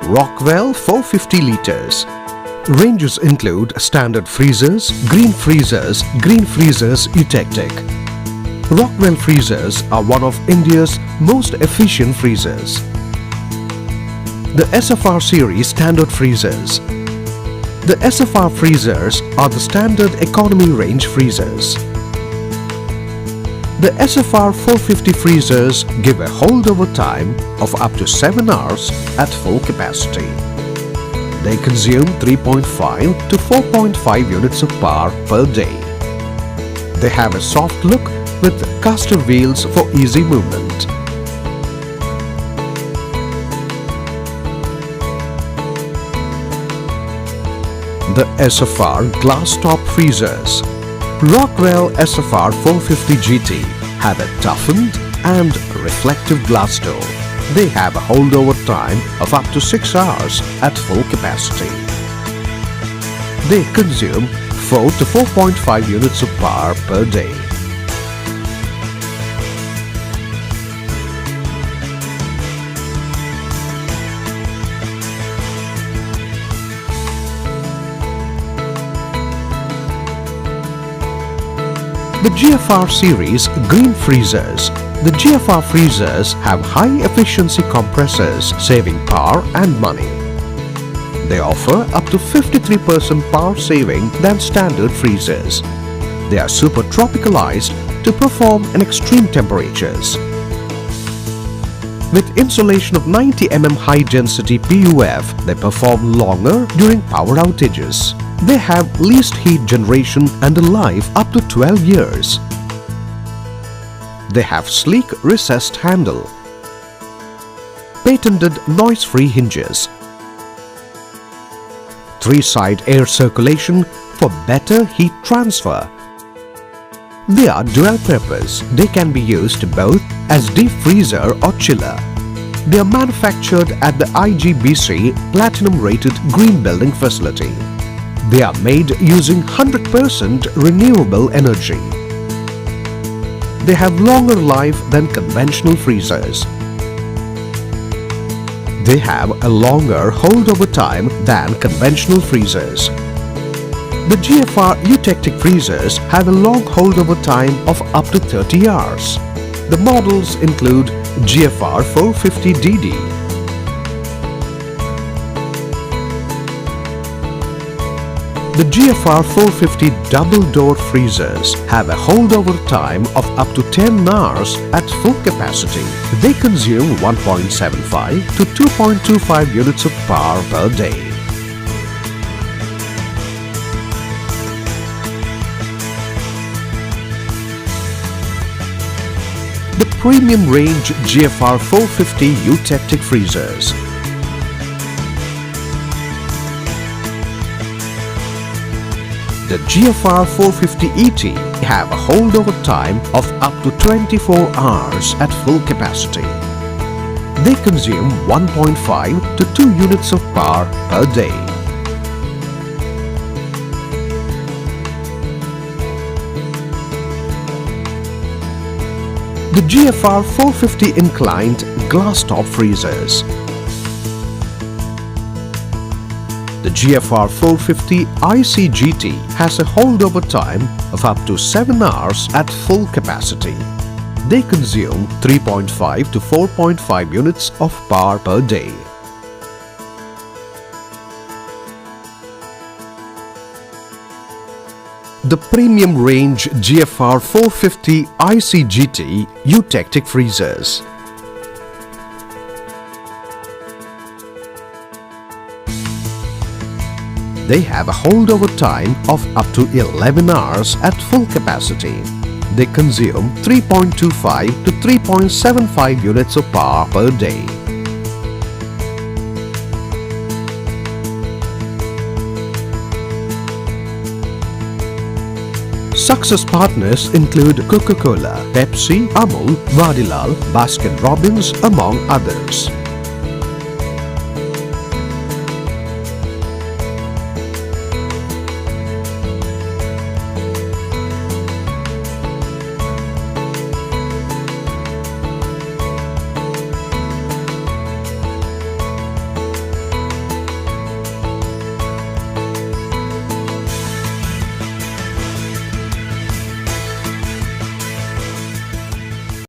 Rockwell 450 liters. Ranges include standard freezers, green freezers, Eutectic. Rockwell freezers are one of India's most efficient freezers. The SFR series standard freezers. The SFR freezers are the standard economy range freezers. The SFR 450 freezers give a holdover time of up to 7 hours at full capacity. They consume 3.5 to 4.5 units of power per day. They have a soft look with caster wheels for easy movement. The SFR glass top freezers. Rockwell SFR 450 GT have a toughened and reflective glass door. They have a holdover time of up to 6 hours at full capacity. They consume 4 to 4.5 units of power per day. The GFR series green freezers. The GFR freezers have high efficiency compressors, saving power and money. They offer up to 53% power saving than standard freezers. They are super tropicalized to perform in extreme temperatures. With insulation of 90 mm high density PUF, they perform longer during power outages. They have least heat generation and a life up to 12 years. They have sleek recessed handle, patented noise-free hinges, 3-side air circulation for better heat transfer. They are dual purpose. They can be used both as deep freezer or chiller. They are manufactured at the IGBC Platinum rated green building facility. They are made using 100% renewable energy. They have longer life than conventional freezers. They have a longer holdover time than conventional freezers. The GFR Eutectic freezers have a long holdover time of up to 30 hours. The models include GFR 450DD, the GFR 450 double door freezers have a holdover time of up to 10 hours at full capacity. They consume 1.75 to 2.25 units of power per day. The premium range GFR 450 Eutectic freezers. The GFR 450 ET have a holdover time of up to 24 hours at full capacity. They consume 1.5 to 2 units of power per day. The GFR 450 inclined glass top freezers. The GFR 450 ICGT has a holdover time of up to 7 hours at full capacity. They consume 3.5 to 4.5 units of power per day. The premium range GFR 450 ICGT Eutectic freezers. They have a holdover time of up to 11 hours at full capacity. They consume 3.25 to 3.75 units of power per day. Success partners include Coca-Cola, Pepsi, Amul, Vadilal, Baskin-Robbins, among others.